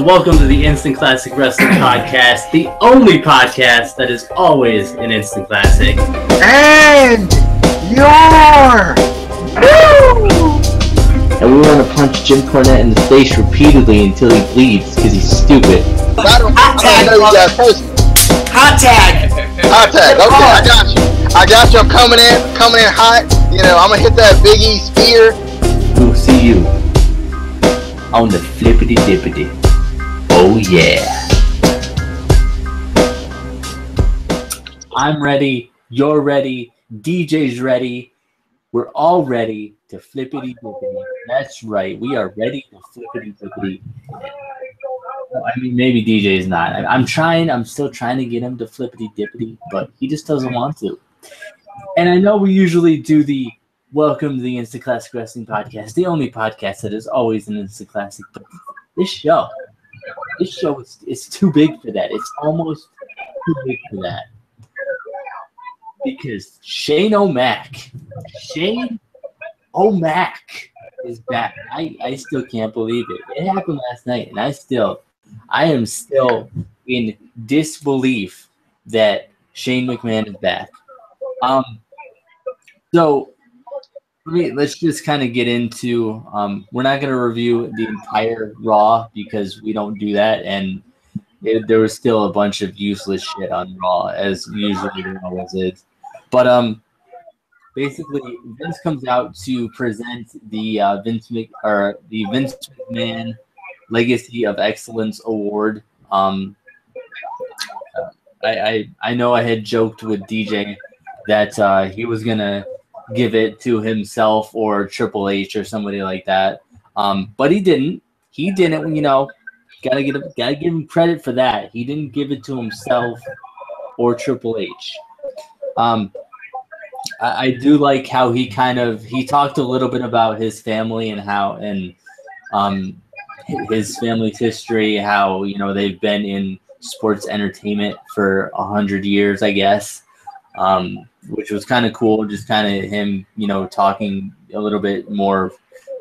welcome to the Instant Classic Wrestling Podcast, the only podcast that is always an Instant Classic. And you're... And we want to punch Jim Cornette in the face repeatedly until he bleeds because he's stupid. Hot tag! Hot tag! Hot tag, okay, I got you, I'm coming in hot. You know, I'm gonna hit that Big E spear. We'll see you on the flippity dippity. Oh yeah. I'm ready, you're ready, DJ's ready, we're all ready to flippity dippity. That's right, we are ready to flippity dippity. I mean, maybe DJ's not. I'm still trying to get him to flippity dippity, but he just doesn't want to. And I know we usually do the Welcome to the Instant Classic Wrestling Podcast, the only podcast that is always an Instant Classic, but this show is too big for that. It's almost too big for that. Because Shane O'Mac is back. I still can't believe it. It happened last night, and I am still in disbelief that Shane McMahon is back. So let's just kind of get into. We're not going to review the entire Raw because we don't do that, and there was still a bunch of useless shit on Raw, as usually there always is. But basically, Vince comes out to present the Vince McMahon Legacy of Excellence Award. I know I had joked with DJ that he was gonna give it to himself or Triple H or somebody like that, but he didn't. He didn't. You know, gotta give him credit for that. He didn't give it to himself or Triple H. I do like how he talked a little bit about his family and his family's history, how, you know, they've been in sports entertainment for 100 years, I guess, which was kind of cool. Just kind of him, you know, talking a little bit more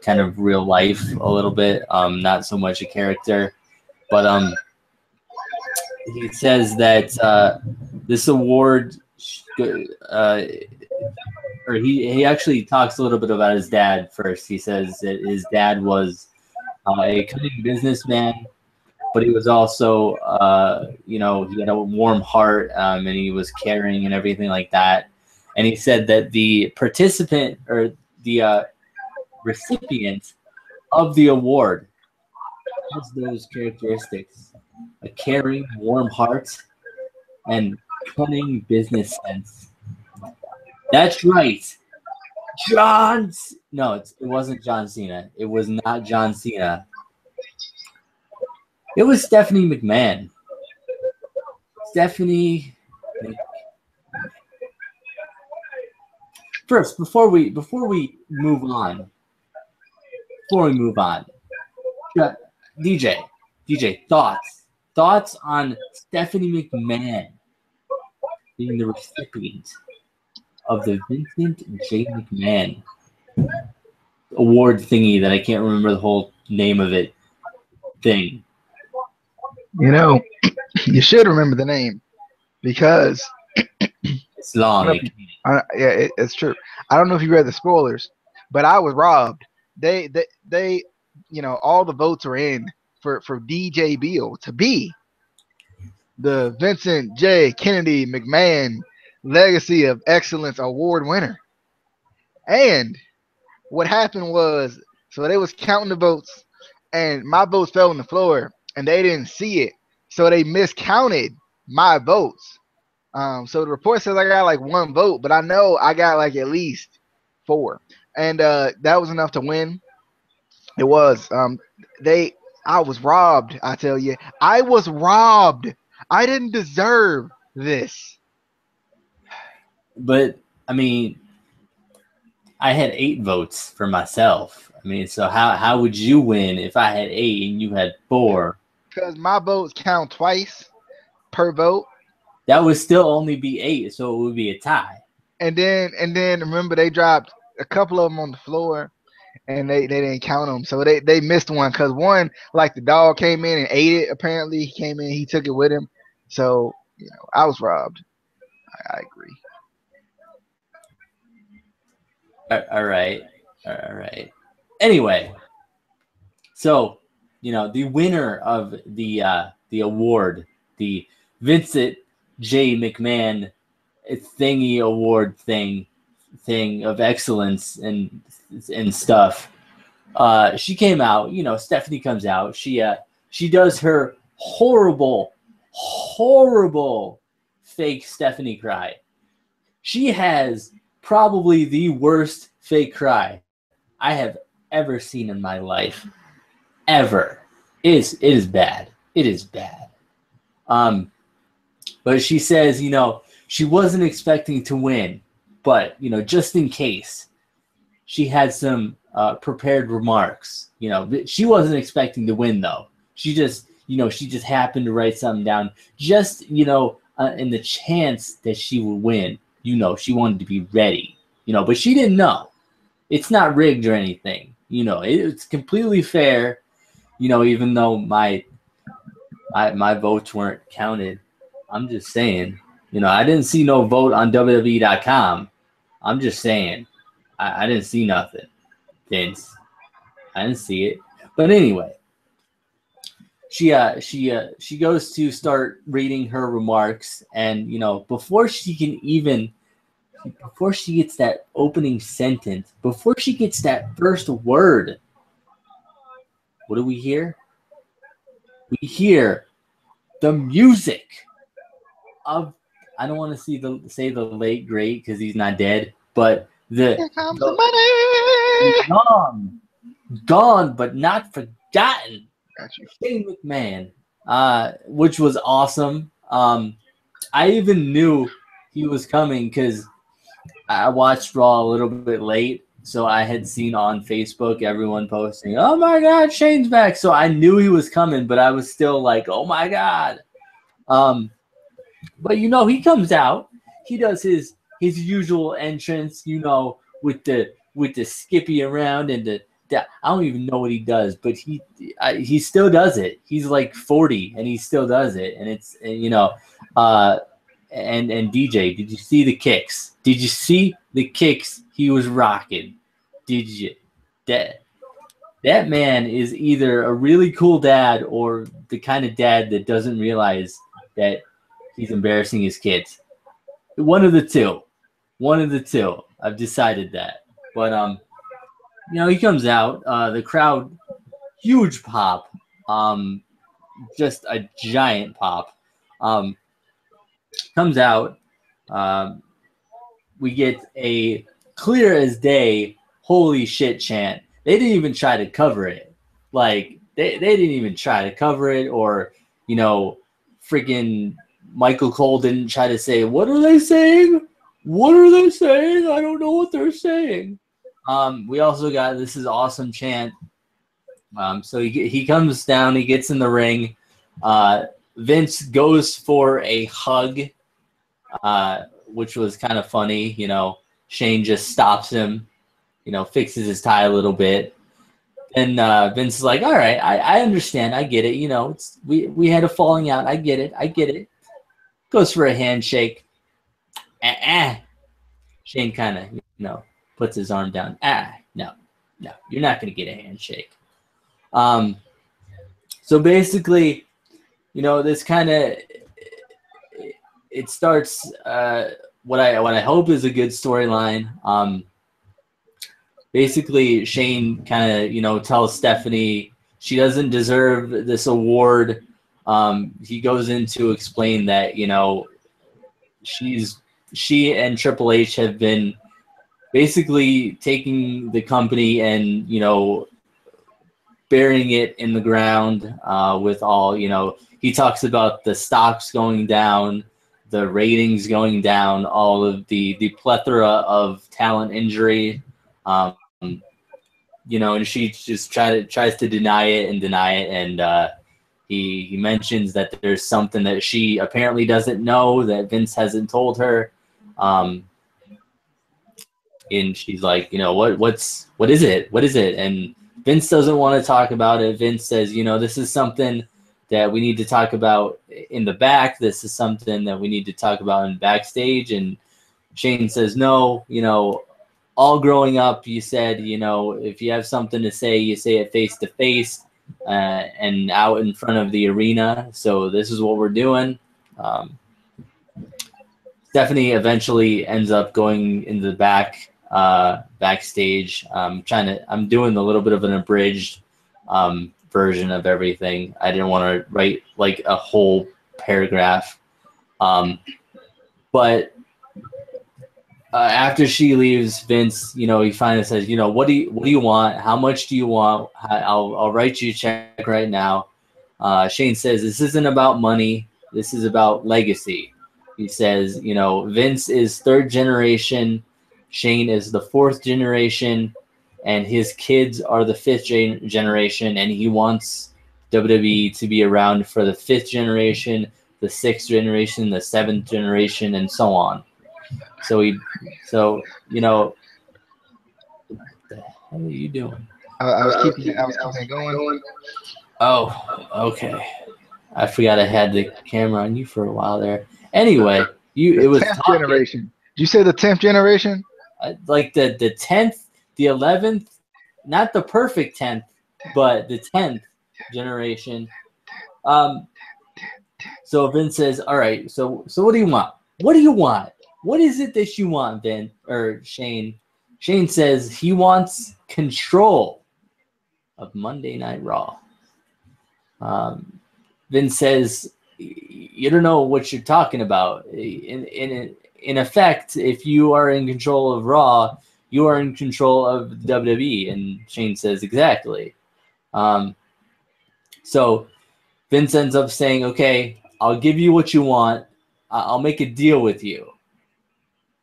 kind of real life a little bit, not so much a character. But he says that this award, or he actually talks a little bit about his dad first. He says that his dad was a cunning businessman, but he was also, you know, he had a warm heart, and he was caring and everything like that. And he said that the participant or the recipient of the award has those characteristics: a caring, warm heart, and cunning business sense. That's right. It wasn't John Cena. It was not John Cena. It was Stephanie McMahon. First, before we move on, DJ, thoughts on Stephanie McMahon being the recipient of the Vincent J. McMahon award thingy that I can't remember the whole name of it thing. You know, you should remember the name because It's long. It's true. I don't know if you read the spoilers, but I was robbed. They you know, all the votes are in for DJ Beal to be the Vincent J. Kennedy McMahon Legacy of Excellence Award winner. And what happened was, so they was counting the votes, and my votes fell on the floor, and they didn't see it, so they miscounted my votes. So the report says I got like 1 vote, but I know I got like at least 4, and that was enough to win. It was. I was robbed. I tell you, I was robbed. I didn't deserve this. But I mean, I had 8 votes for myself. I mean, so how would you win if I had 8 and you had 4? Because my votes count twice per vote. That would still only be 8, so it would be a tie. And then remember, they dropped a couple of them on the floor, and they didn't count them, so they missed one because one, like, the dog came in and ate it. Apparently, he came in, he took it with him. So I was robbed. I agree. All right. Anyway, so the winner of the award, the Vincent J. McMahon thingy award thing of excellence and stuff. She came out. Stephanie comes out. She does her horrible fake Stephanie cry. She has probably the worst fake cry I have ever seen in my life. Ever. It is bad. It is bad. But she says, she wasn't expecting to win, but just in case, she had some prepared remarks. She wasn't expecting to win though. She just happened to write something down just in the chance that she would win. She wanted to be ready. But she didn't know. It's not rigged or anything. It's completely fair. Even though my votes weren't counted, I'm just saying. I didn't see no vote on WWE.com. I'm just saying. I didn't see nothing, Vince. I didn't see it. But anyway, she goes to start reading her remarks, and before she gets that opening sentence, before she gets that first word, what do we hear? We hear the music of, I don't want to say the late great because he's not dead, but Here comes the money. gone but not forgotten. Got you. Shane McMahon, which was awesome. I even knew he was coming because I watched Raw a little bit late, so I had seen on Facebook everyone posting, "Oh my God, Shane's back!" So I knew he was coming, but I was still like, "Oh my God!" But he comes out, he does his usual entrance, with the skippy around and the I don't even know what he does, but he still does it. He's like 40 and he still does it, and it's and DJ, did you see the kicks? Did you see the kicks he was rocking? Did you? That man is either a really cool dad or the kind of dad that doesn't realize that he's embarrassing his kids. One of the two. I've decided that. But he comes out. The crowd, huge pop. Just a giant pop. Comes out. We get a clear as day, holy shit chant. They didn't even try to cover it. Like, they didn't even try to cover it, or, freaking Michael Cole didn't try to say, "What are they saying? What are they saying? I don't know what they're saying." We also got "This is awesome" chant. So he comes down, he gets in the ring. Vince goes for a hug, which was kind of funny. Shane just stops him, fixes his tie a little bit. And Vince is like, "All right, I understand. I get it. We had a falling out. I get it. Goes for a handshake. Shane kind of, puts his arm down. No, you're not going to get a handshake. So basically, this kind of, it starts what I hope is a good storyline. Basically, Shane kind of, tells Stephanie she doesn't deserve this award. He goes in to explain that, she and Triple H have been basically taking the company and, burying it in the ground with all, he talks about the stocks going down, the ratings going down, all of the plethora of talent injury. And she just tries to deny it, and he mentions that there's something that she apparently doesn't know that Vince hasn't told her. and she's like, what is it? What is it? And Vince doesn't want to talk about it. Vince says, this is something that we need to talk about in the back. This is something that we need to talk about in backstage. And Shane says, no, all growing up, you said, if you have something to say, you say it face to face and out in front of the arena. So this is what we're doing. Stephanie eventually ends up going in the backstage. I'm doing a little bit of an abridged version of everything. I didn't want to write like a whole paragraph. But after she leaves, Vince, he finally says, what do you want? How much do you want? I'll write you a check right now. Shane says, this isn't about money. This is about legacy. He says, Vince is third generation. Shane is the fourth generation, and his kids are the fifth generation, and he wants WWE to be around for the fifth generation, the sixth generation, the seventh generation, and so on. So what the hell are you doing? I was keeping it going. Oh, okay. I forgot I had the camera on you for a while there. Anyway, it was 10th generation. Did you say the 10th generation? Like the 10th, the 11th, not the perfect 10th, but the 10th generation. So Vince says, all right, so what do you want? What do you want? What is it that you want, Vin or Shane? Shane says he wants control of Monday Night Raw. Vince says, you don't know what you're talking about. In effect, if you are in control of Raw, you are in control of WWE. And Shane says, exactly. So Vince ends up saying, okay, I'll give you what you want. I'll make a deal with you.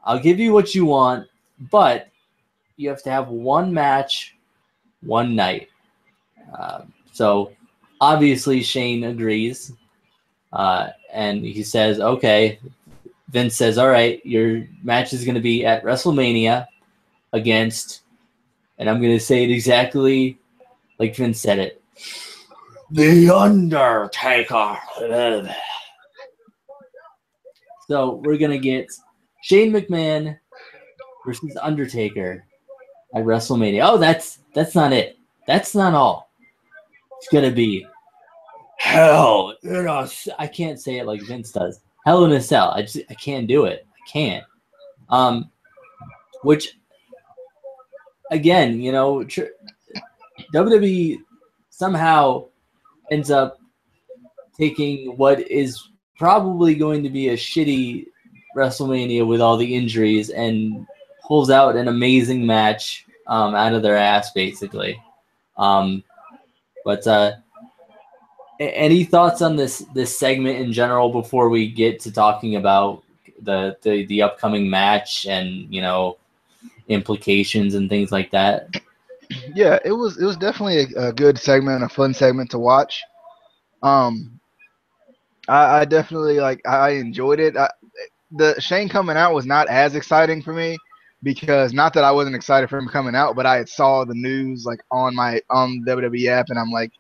I'll give you what you want, but you have to have one match, one night. So obviously Shane agrees. And he says, okay. Vince says, all right, your match is going to be at WrestleMania against, and I'm going to say it exactly like Vince said it, The Undertaker. So we're going to get Shane McMahon versus Undertaker at WrestleMania. Oh, that's not it. That's not all. It's going to be Hell in a Cell. I can't say it like Vince does. Hell in a Cell. I can't do it. I can't. Which, again, WWE somehow ends up taking what is probably going to be a shitty WrestleMania with all the injuries and pulls out an amazing match out of their ass, basically. Any thoughts on this segment in general before we get to talking about the upcoming match and implications and things like that? Yeah, it was definitely a good segment, a fun segment to watch. I definitely I enjoyed it. The Shane coming out was not as exciting for me because not that I wasn't excited for him coming out, but I had saw the news on WWE app, and I'm like,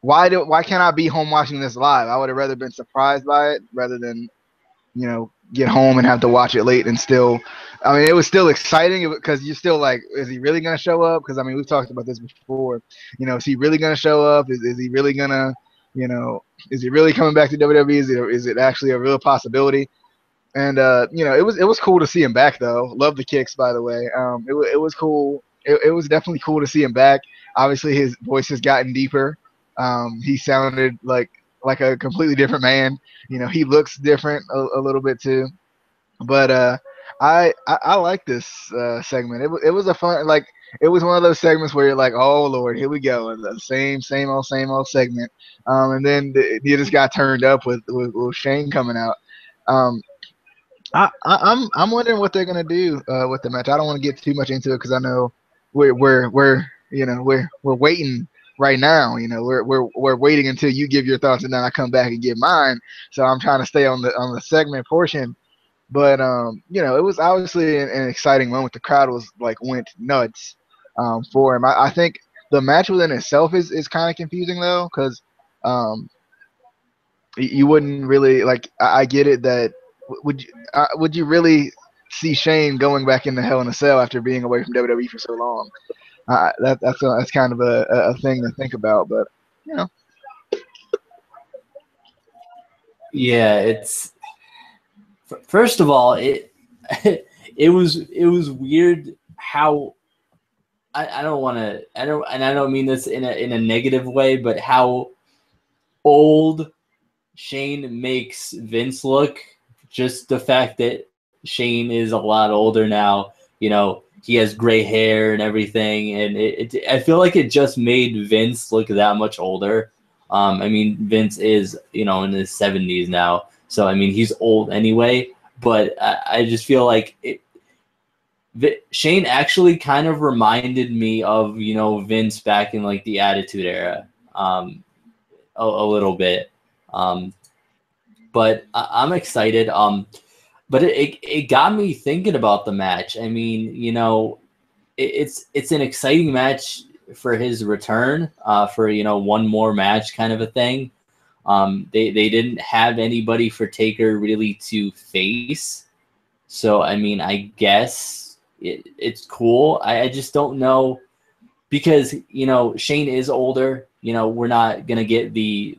why can't I be home watching this live? I would have rather been surprised by it rather than get home and have to watch it late and still. I mean, it was still exciting because you're still like, is he really gonna show up? Because I mean, we've talked about this before. Is he really gonna show up? Is he really gonna is he really coming back to WWE? Is it actually a real possibility? And it was cool to see him back though. Love the kicks, by the way. It was cool. It was definitely cool to see him back. Obviously, his voice has gotten deeper. He sounded like a completely different man. He looks different a little bit too. But I like this segment. It was a fun, it was one of those segments where you're like, oh Lord, here we go, the same old segment. And then you just got turned up with Shane coming out. I'm wondering what they're gonna do with the match. I don't want to get too much into it because I know we're waiting right now. We're waiting until you give your thoughts and then I come back and give mine. So I'm trying to stay on the segment portion. But it was obviously an exciting moment. The crowd was like went nuts for him. I think the match within itself is kind of confusing though, because um, you wouldn't really like. I get it that would you really see Shane going back into Hell in a Cell after being away from WWE for so long? That's kind of a thing to think about, but you know. Yeah, it's first of all, it was weird how I don't want to I don't mean this in a negative way, but how old Shane makes Vince look. Just the fact that Shane is a lot older now, he has gray hair and everything, and I feel like it just made Vince look that much older. I mean, Vince is, in his 70s now. So, I mean, he's old anyway. But I just feel like Shane actually kind of reminded me of, Vince back in, like, the Attitude Era a little bit. But I'm excited. But it got me thinking about the match. I mean, it's an exciting match for his return, for one more match kind of a thing. They didn't have anybody for Taker really to face, so I mean, I guess it's cool. I just don't know, because Shane is older. We're not gonna get the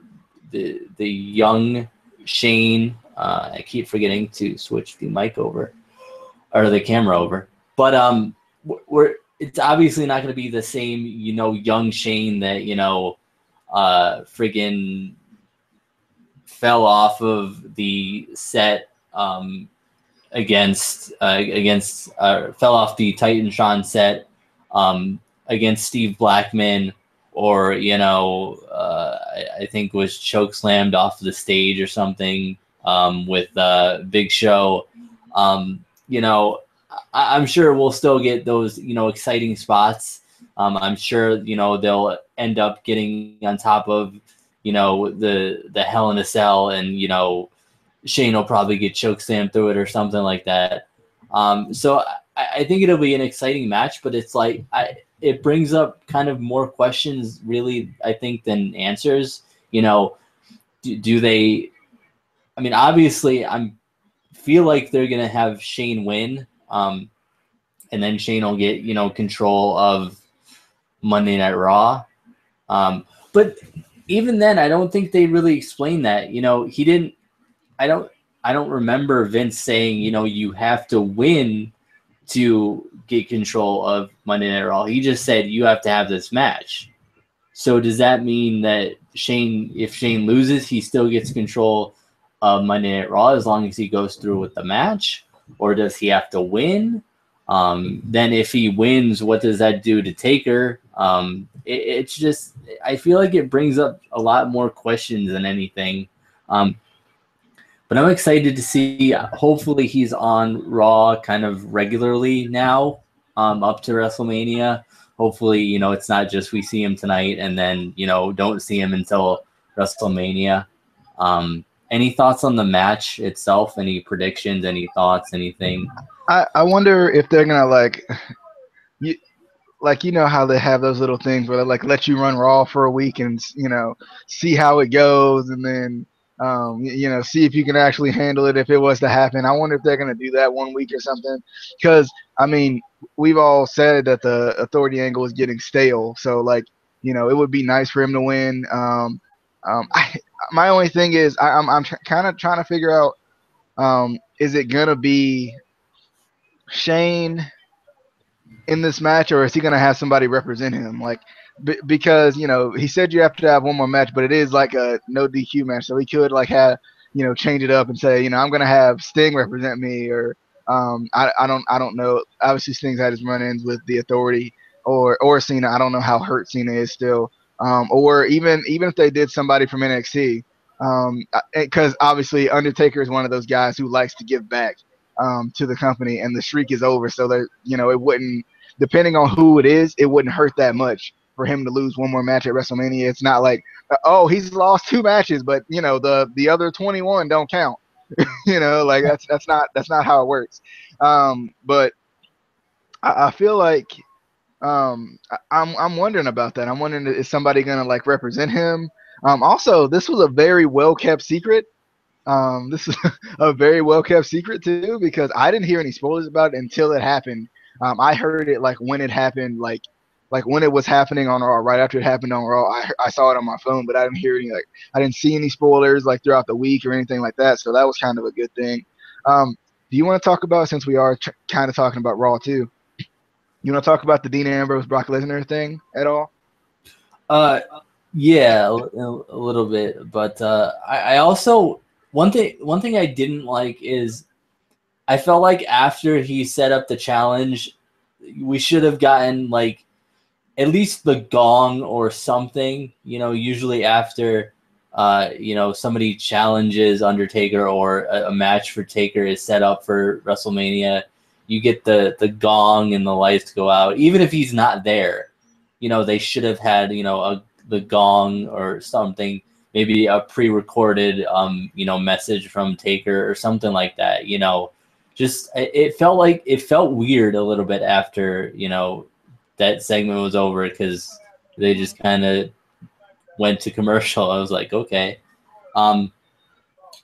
young Shane. I keep forgetting to switch the mic over or the camera over, but it's obviously not going to be the same, young Shane that, friggin' fell off of the set against fell off the Titantron set against Steve Blackman, or, I think was choke slammed off the stage or something with Big Show. I'm sure we'll still get those, exciting spots. I'm sure, they'll end up getting on top of, the Hell in a Cell, and, Shane will probably get chokeslammed through it or something like that. So I think it'll be an exciting match, but it's like, it brings up kind of more questions, really, I think, than answers. Do they, I mean, obviously feel like they're going to have Shane win. And then Shane will get, control of Monday Night Raw. But even then, I don't think they really explained that. He didn't. I don't remember Vince saying, you have to win to get control of Monday Night Raw. He just said you have to have this match. So does that mean that if Shane loses, he still gets control of Monday Night Raw as long as he goes through with the match? Or does he have to win? Then if he wins, what does that do to Taker? It's just, I feel like it brings up a lot more questions than anything. But I'm excited to see, hopefully he's on Raw kind of regularly now, up to WrestleMania. Hopefully, it's not just we see him tonight and then, don't see him until WrestleMania. Any thoughts on the match itself? Any predictions? Any thoughts? Anything? I wonder if they're gonna how they have those little things where they let you run Raw for a week and see how it goes, and then see if you can actually handle it if it was to happen. I wonder if they're gonna do that 1 week or something, because I mean, we've all said that the Authority angle is getting stale, so it would be nice for him to win. My only thing is I'm kind of trying to figure out, is it gonna be Shane in this match, or is he gonna have somebody represent him? Because he said you have to have one more match, but it is like a no DQ match, so he could have change it up and say I'm gonna have Sting represent me, or I don't know. Obviously Sting's had his run-ins with the Authority or Cena. I don't know how hurt Cena is still. Or even if they did somebody from NXT, because obviously Undertaker is one of those guys who likes to give back to the company, and the streak is over, so that it wouldn't, depending on who it is, it wouldn't hurt that much for him to lose one more match at WrestleMania. It's not like he's lost 2 matches, but the other 21 don't count. You know, like that's not how it works. But I feel like I'm wondering about that. I'm wondering, is somebody gonna like represent him? Also, this was a very well kept secret. This is a very well kept secret too, because I didn't hear any spoilers about it until it happened. I heard it like when it happened, like when it was happening on Raw, right after it happened on Raw. I saw it on my phone, but I didn't hear any, like I didn't see any spoilers like throughout the week or anything like that. So that was kind of a good thing. Do you want to talk about, since we are kind of talking about Raw too? You want to talk about the Dean Ambrose Brock Lesnar thing at all? Yeah, a little bit, but I also one thing I didn't like is I felt like after he set up the challenge, we should have gotten like at least the gong or something. You know, usually after somebody challenges Undertaker or a match for Taker is set up for WrestleMania, you get the gong and the lights go out. Even if he's not there, you know, they should have had, you know, the gong or something, maybe a pre-recorded message from Taker or something like that. You know, just it felt weird a little bit after, you know, that segment was over, because they just kind of went to commercial. I was like, okay.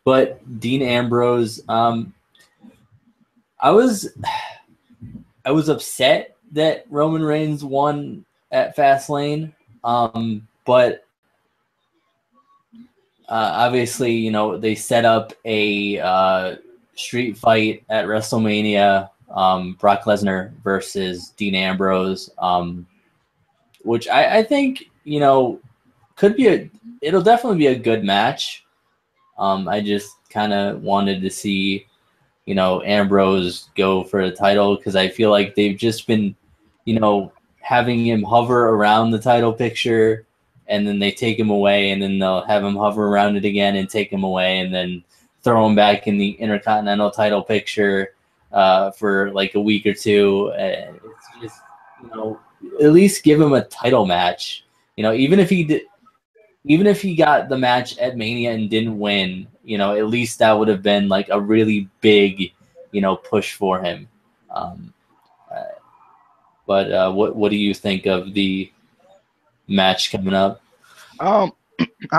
But Dean Ambrose, I was upset that Roman Reigns won at Fastlane. But obviously, you know, they set up a street fight at WrestleMania, Brock Lesnar versus Dean Ambrose, which I think, you know, it'll definitely be a good match. I just kind of wanted to see, you know, Ambrose go for the title, because I feel like they've just been, you know, having him hover around the title picture, and then they take him away, and then they'll have him hover around it again and take him away, and then throw him back in the Intercontinental title picture for like a week or two. It's just, you know, at least give him a title match. You know, even if he got the match at Mania and didn't win, you know, at least that would have been like a really big, you know, push for him. But what do you think of the match coming up? I'm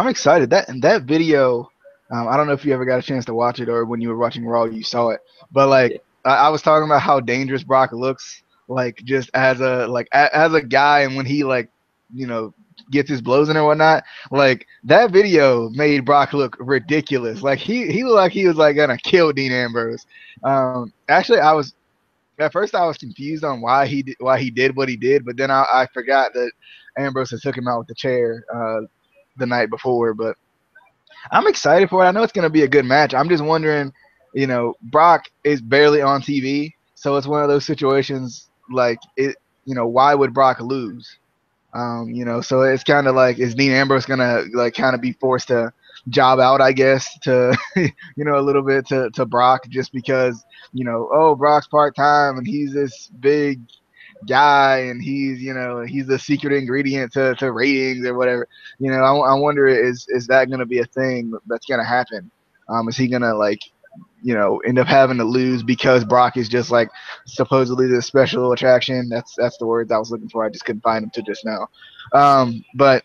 excited. That video, I don't know if you ever got a chance to watch it, or when you were watching Raw you saw it. But like I was talking about how dangerous Brock looks, like just as a guy, and when he like, you know, gets his blows in and whatnot. Like that video made Brock look ridiculous. Like he looked like he was like gonna kill Dean Ambrose. Actually, at first I was confused on why he did what he did, but then I forgot that Ambrose had took him out with the chair the night before. But I'm excited for it. I know it's gonna be a good match. I'm just wondering, you know, Brock is barely on TV, so it's one of those situations like it. You know, why would Brock lose? You know, so it's kind of like, is Dean Ambrose gonna like kind of be forced to job out, I guess, to you know, a little bit to Brock, just because, you know, oh, Brock's part-time and he's this big guy and he's, you know, he's the secret ingredient to ratings or whatever. You know, I wonder, is that gonna be a thing that's gonna happen? Is he gonna like, you know, end up having to lose because Brock is just like supposedly the special attraction? That's the words I was looking for. I just couldn't find them to just now. But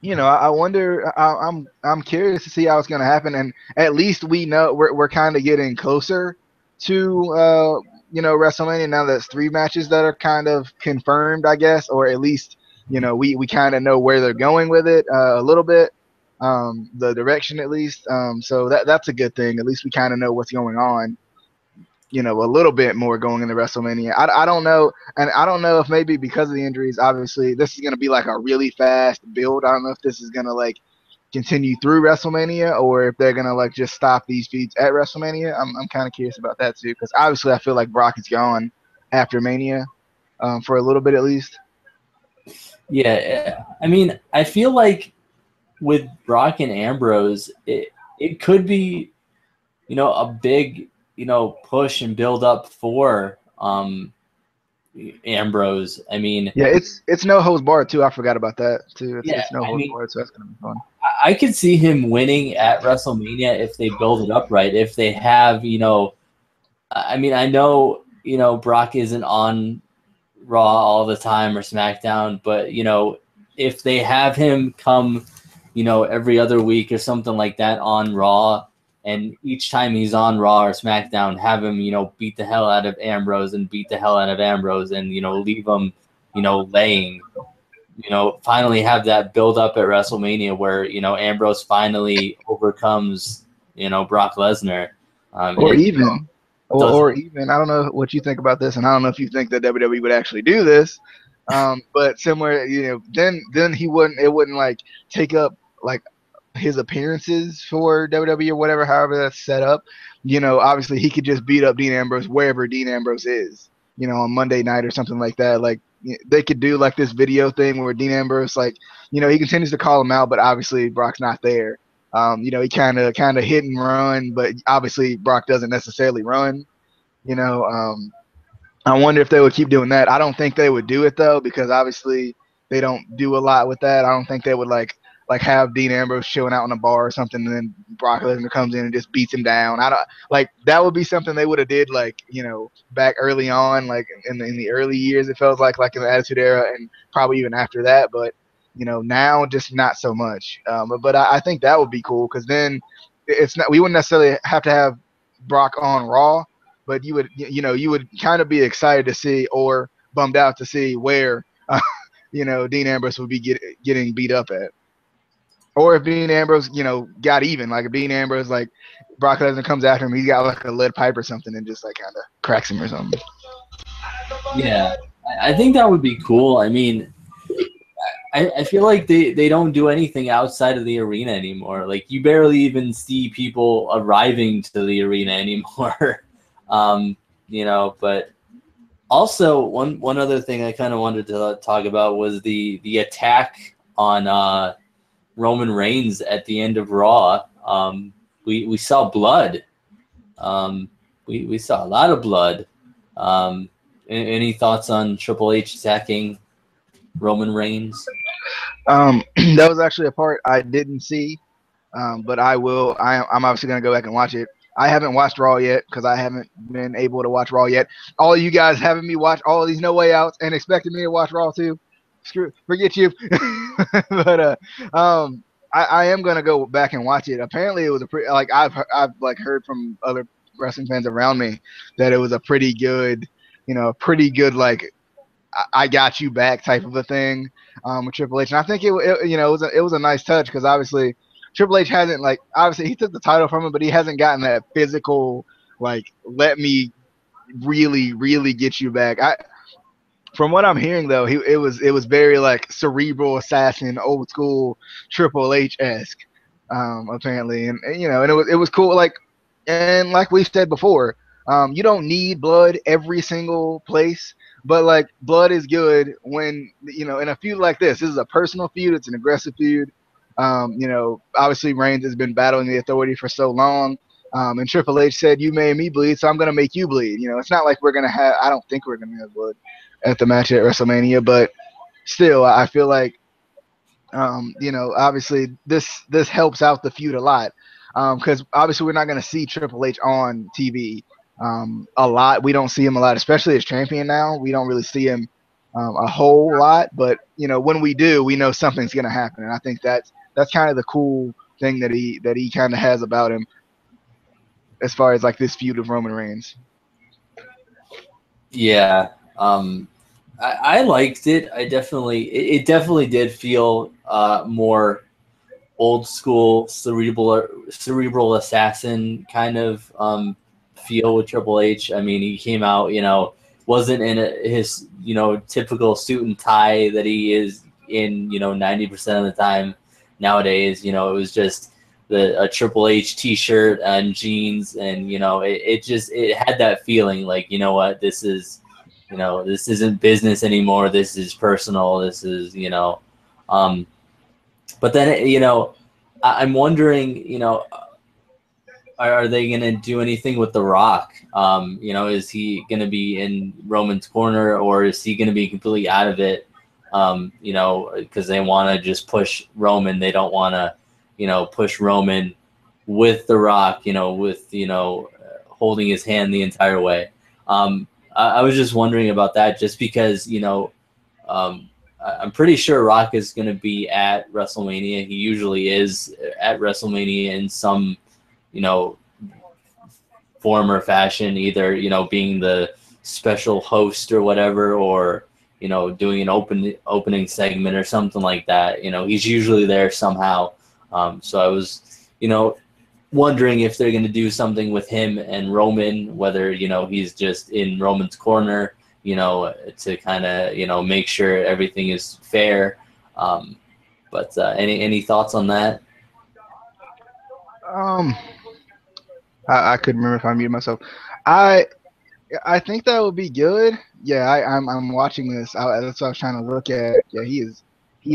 you know, I wonder. I'm curious to see how it's going to happen, and at least we know we're kind of getting closer to you know, WrestleMania now. That's 3 matches that are kind of confirmed, I guess, or at least, you know, we kind of know where they're going with it a little bit. The direction at least. So that's a good thing. At least we kind of know what's going on, you know, a little bit more going into WrestleMania. I don't know, and I don't know if maybe because of the injuries, obviously this is going to be like a really fast build. I don't know if this is going to like continue through WrestleMania, or if they're going to like just stop these feats at WrestleMania. I'm kind of curious about that too, because obviously I feel like Brock is gone after Mania, for a little bit at least. Yeah, I mean, I feel like with Brock and Ambrose, it could be, you know, a big, you know, push and build up for Ambrose. I mean, yeah, it's no holds barred too. I forgot about that too. It's no holds barred, so that's gonna be fun. I could see him winning at WrestleMania if they build it up right. If they have, I mean, I know, Brock isn't on Raw all the time or SmackDown, but, if they have him come, every other week or something like that on Raw, and each time he's on Raw or SmackDown, have him, beat the hell out of Ambrose and beat the hell out of Ambrose and, leave him, laying. Finally have that build up at WrestleMania where, Ambrose finally overcomes, Brock Lesnar. Or even, I don't know what you think about this, and I don't know if you think that WWE would actually do this, but similar, then it wouldn't like take up like his appearances for WWE or whatever, however that's set up. Obviously he could just beat up Dean Ambrose wherever Dean Ambrose is, on Monday night or something like that. Like, they could do like this video thing where Dean Ambrose, like, he continues to call him out, but obviously Brock's not there. He kind of hit and run, but obviously Brock doesn't necessarily run. I wonder if they would keep doing that. I don't think they would do it though, because obviously they don't do a lot with that. I don't think they would like have Dean Ambrose chilling out in a bar or something, and then Brock Lesnar comes in and just beats him down. I don't like that would be something they would have did like, back early on, like in the early years. It felt like in the Attitude Era, and probably even after that. But now just not so much. But I think that would be cool, because then we wouldn't necessarily have to have Brock on Raw, but you would kind of be excited to see, or bummed out to see where Dean Ambrose would be getting beat up at. Or if Dean Ambrose, got even, like if Dean Ambrose, like Brock Lesnar comes after him, he's got like a lead pipe or something and just like kind of cracks him or something. Yeah, I think that would be cool. I mean, I feel like they don't do anything outside of the arena anymore. Like, you barely even see people arriving to the arena anymore. But also one other thing I kind of wanted to talk about was the attack on Roman Reigns at the end of Raw. We saw blood. We saw a lot of blood. Any thoughts on Triple H attacking Roman Reigns? That was actually a part I didn't see, but I will. I'm obviously going to go back and watch it. I haven't watched Raw yet because I haven't been able to watch Raw yet. All of you guys having me watch all of these No Way Outs and expecting me to watch Raw too. Forget you. But I am gonna go back and watch it. Apparently, it was I've heard from other wrestling fans around me that it was a pretty good, like I got you back type of a thing with Triple H, and I think it was a nice touch, because obviously Triple H hasn't, like, obviously he took the title from him, but he hasn't gotten that physical, like, let me really, really get you back. From what I'm hearing though, it was very like cerebral assassin, old school Triple H-esque, apparently, and it was cool. Like we've said before, you don't need blood every single place, but like blood is good when in a feud like this. This is a personal feud. It's an aggressive feud. Obviously Reigns has been battling the Authority for so long. And Triple H said, "You made me bleed, so I'm gonna make you bleed." It's not like we're gonna have. I don't think we're gonna have blood at the match at WrestleMania, but still, I feel like, obviously this helps out the feud a lot, because obviously we're not gonna see Triple H on TV a lot. We don't see him a lot, especially as champion now. We don't really see him a whole lot, but when we do, we know something's gonna happen, and I think that's kind of the cool thing that he kind of has about him, as far as like this feud of Roman Reigns. Yeah, I liked it. It definitely did feel more old school cerebral assassin kind of feel with Triple H. I mean, he came out, wasn't in his typical suit and tie that he is in 90% of the time nowadays. It was just a Triple H t-shirt and jeans, and it had that feeling like, this is this isn't business anymore, this is personal, this is but then I'm wondering, are they going to do anything with The Rock? Is he going to be in Roman's corner, or is he going to be completely out of it? Because they want to just push Roman. They don't want to, push Roman with The Rock, with holding his hand the entire way. I was just wondering about that, just because I'm pretty sure Rock is going to be at WrestleMania. He usually is at WrestleMania in some form or fashion, either being the special host or whatever, or doing an opening segment or something like that. He's usually there somehow. So I was wondering if they're going to do something with him and Roman, whether he's just in Roman's corner, to kind of make sure everything is fair. But any thoughts on that? I couldn't remember if I muted myself. I think that would be good. Yeah, I'm watching this. That's what I was trying to look at. Yeah, he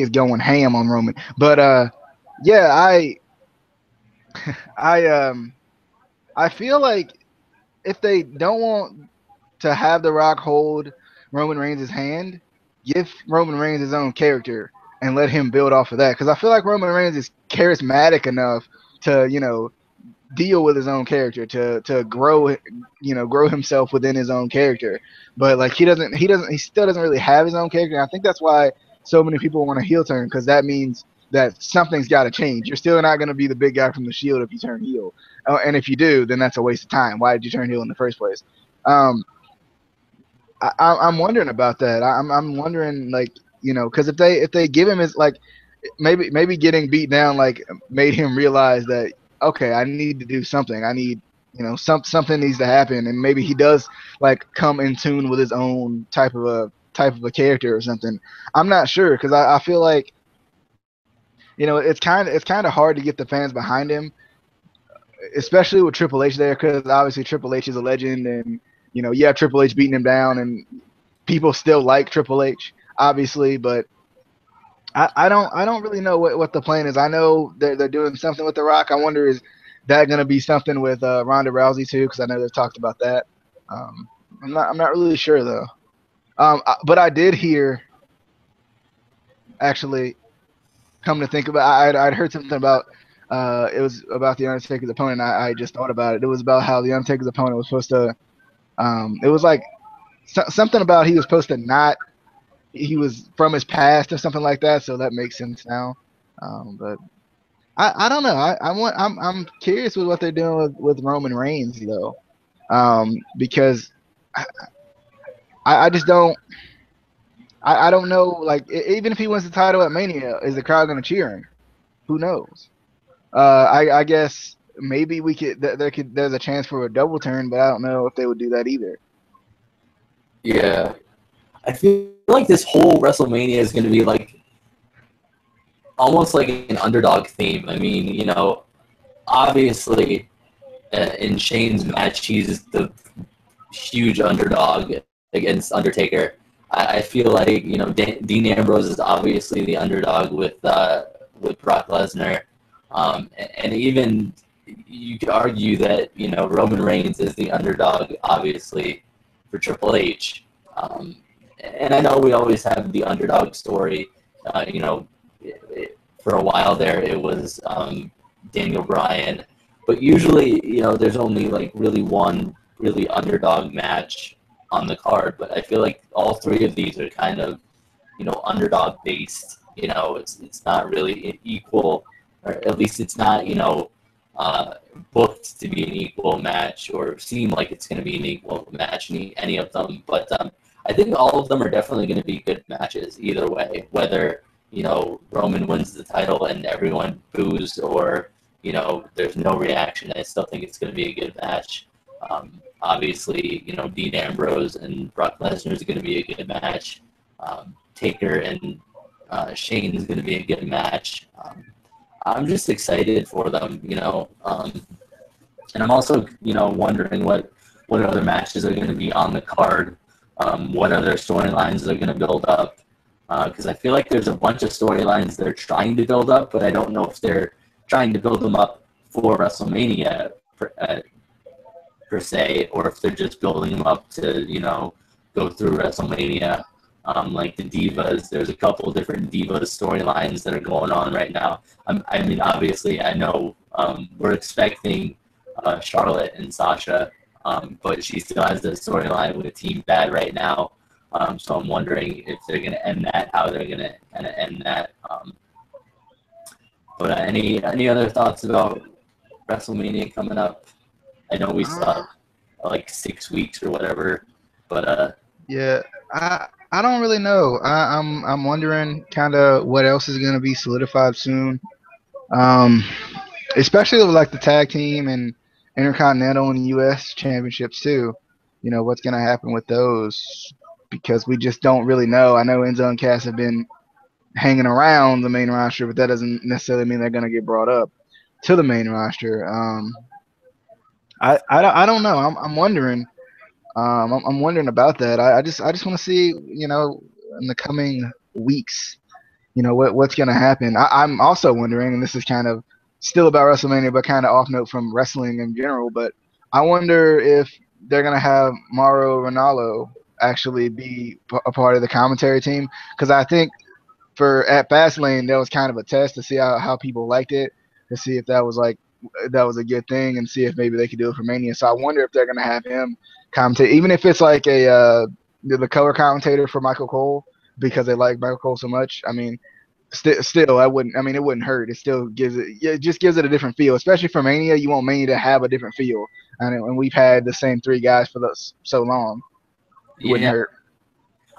is going ham on Roman. But yeah, I feel like if they don't want to have The Rock hold Roman Reigns' hand, give Roman Reigns his own character and let him build off of that. Because I feel like Roman Reigns is charismatic enough to deal with his own character, to grow himself within his own character. But like he still doesn't really have his own character. And I think that's why so many people want a heel turn, because that means that something's got to change. You're still not going to be the big guy from the Shield if you turn heel, and if you do, then that's a waste of time. Why did you turn heel in the first place? I'm wondering about that. I'm wondering, like, because if they give him his, like, maybe getting beat down made him realize that, okay, I need to do something. I need, something needs to happen, and maybe he does come in tune with his own type of a character or something. I'm not sure, because I feel like it's kind of hard to get the fans behind him, especially with Triple H there, because obviously Triple H is a legend, and you have Triple H beating him down, and people still like Triple H, obviously, but I don't really know what the plan is. I know they're doing something with The Rock. I wonder, is that going to be something with Ronda Rousey too? Because I know they've talked about that. I'm not really sure though. But I did hear, actually, come to think about, I'd heard something about it was about the Undertaker's opponent. I just thought about it. It was about how the Undertaker's opponent was supposed to. It was something about he was supposed to not. He was from his past or something like that, so that makes sense now. But I don't know. I'm curious with what they're doing with Roman Reigns though, because I just don't. I don't know. Like, even if he wins the title at Mania, is the crowd going to cheer him? Who knows? I guess maybe we could. There's a chance for a double turn, but I don't know if they would do that either. Yeah, I feel like this whole WrestleMania is going to be almost like an underdog theme. I mean, obviously in Shane's match, he's the huge underdog against Undertaker. I feel like Dean Ambrose is obviously the underdog with Brock Lesnar, and even you could argue that Roman Reigns is the underdog, obviously, for Triple H. And I know we always have the underdog story. For a while there, it was Daniel Bryan, but usually there's only really one really underdog match on the card. But I feel like all three of these are kind of underdog based. It's not really equal, or at least it's not booked to be an equal match or seem like it's going to be an equal match in any of them. But I think all of them are definitely going to be good matches either way, whether Roman wins the title and everyone boos, or there's no reaction. I still think it's going to be a good match. Obviously, Dean Ambrose and Brock Lesnar is going to be a good match. Taker and Shane is going to be a good match. I'm just excited for them, and I'm also, wondering what other matches are going to be on the card, what other storylines are going to build up, because I feel like there's a bunch of storylines they're trying to build up, but I don't know if they're trying to build them up for WrestleMania per se, or if they're just building them up to, go through WrestleMania. like the Divas. There's a couple of different Divas storylines that are going on right now. I mean, obviously, I know we're expecting Charlotte and Sasha, but she still has the storyline with Team Bad right now. So I'm wondering if they're going to end that, how they're going to kind of end that. But any other thoughts about WrestleMania coming up? I know we still have like 6 weeks or whatever, but Yeah, I don't really know. I'm wondering kind of what else is going to be solidified soon. Especially with like the tag team and Intercontinental and U.S. championships too. You know what's going to happen with those because we just don't really know. I know Enzo and Cass have been hanging around the main roster, but that doesn't necessarily mean they're going to get brought up to the main roster. I don't know. I'm wondering. I'm wondering about that. I just want to see, you know, in the coming weeks, you know, what's going to happen. I'm also wondering, and this is kind of still about WrestleMania, but kind of off note from wrestling in general. But I wonder if they're going to have Mauro Ranallo actually be a part of the commentary team, because I think at Fastlane that was kind of a test to see how people liked it, to see if that was a good thing, and see if maybe they could do it for Mania. So I wonder if they're going to have him commentate, even if it's like the color commentator for Michael Cole, because they like Michael Cole so much. I mean, still, I wouldn't. I mean, it wouldn't hurt. It still just gives it a different feel, especially for Mania. You want Mania to have a different feel, and we've had the same three guys for so long. It wouldn't hurt.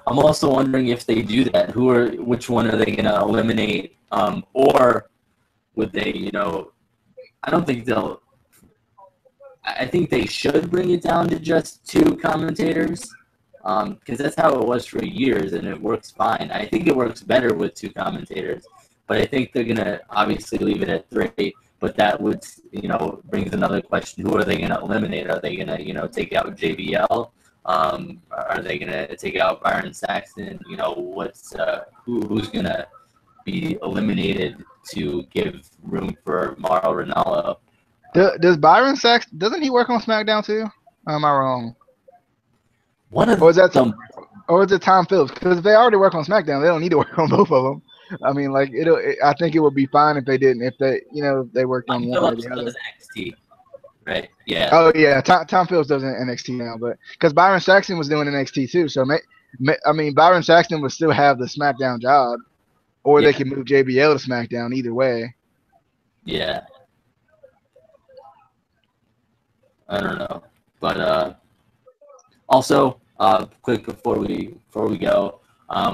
I'm also wondering if they do that, which one are they going to eliminate, or would they, you know, I don't think they'll. I think they should bring it down to just 2 commentators, because that's how it was for years, and it works fine. I think it works better with 2 commentators, but I think they're gonna obviously leave it at 3. But that would, you know, brings another question: who are they gonna eliminate? Are they gonna, you know, take out JBL? Are they gonna take out Byron Saxton? You know, who's gonna be eliminated to give room for Mauro Ranallo? Does Byron Saxton, doesn't he work on SmackDown too? Or am I wrong? Or is it Tom Phillips? Because if they already work on SmackDown, they don't need to work on both of them. I mean, like I think it would be fine if they didn't. If they, you know, they worked on one or the other. NXT, right? Yeah. Oh yeah, Tom Phillips does NXT now, but because Byron Saxton was doing NXT too, so I mean, Byron Saxton would still have the SmackDown job, or they could move JBL to SmackDown. Either way. Yeah. I don't know, but also quick before we go,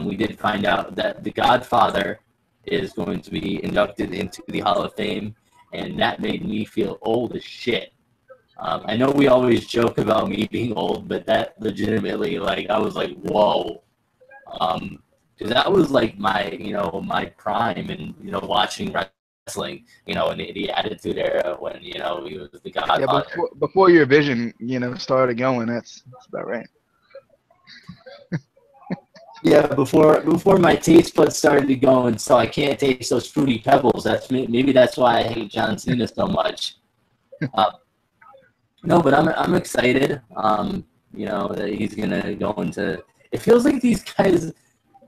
we did find out that The Godfather is going to be inducted into the Hall of Fame, and that made me feel old as shit. I know we always joke about me being old, but that legitimately, like, I was like, whoa, because that was like my prime, and you know, watching wrestling, you know, in the Attitude Era when, you know, he was the Godfather. Yeah, before your vision, you know, started going. That's about right. Yeah, before my taste buds started going, so I can't taste those fruity pebbles. Maybe that's why I hate John Cena so much. No, but I'm excited. You know, that he's gonna go into. It feels like these guys.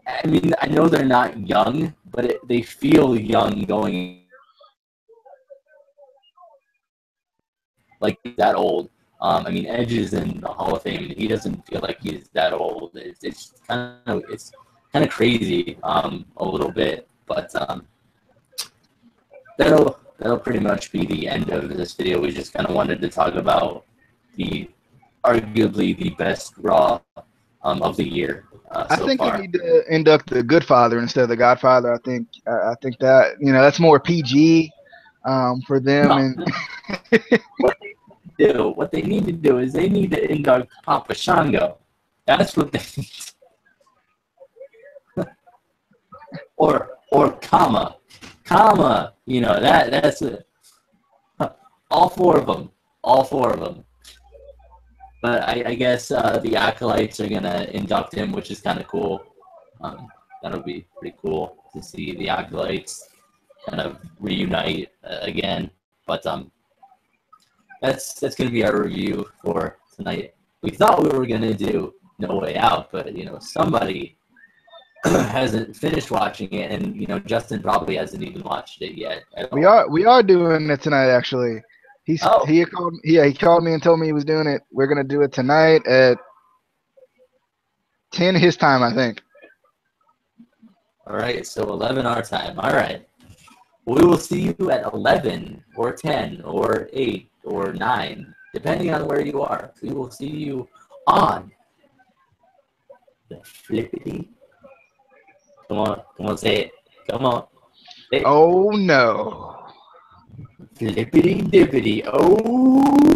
I mean, I know they're not young, but they feel young going. Like that old. I mean, Edge is in the Hall of Fame, and he doesn't feel like he's that old. It's kind of crazy, a little bit, but that'll pretty much be the end of this video. We just kind of wanted to talk about arguably the best Raw of the year. I think we need to induct the Good Father instead of the Godfather. I think that, you know, that's more PG for them. No. And what they need to do is they need to induct Papa Shango. That's what they need. or Kama, you know, that's it. All four of them. But I guess the Acolytes are gonna induct him, which is kind of cool. That'll be pretty cool to see the Acolytes kind of reunite again. But that's gonna be our review for tonight. We thought we were gonna do No Way Out, but you know, somebody hasn't finished watching it, and Justin probably hasn't even watched it yet. We are doing it tonight. Actually, he called me and told me he was doing it. We're gonna do it tonight at 10 his time, I think. All right, so 11 our time. All right. We will see you at 11 or 10 or 8 or 9, depending on where you are. We will see you on the Flippity. Come on, say it. Come on. Oh no. Flippity dippity. Oh.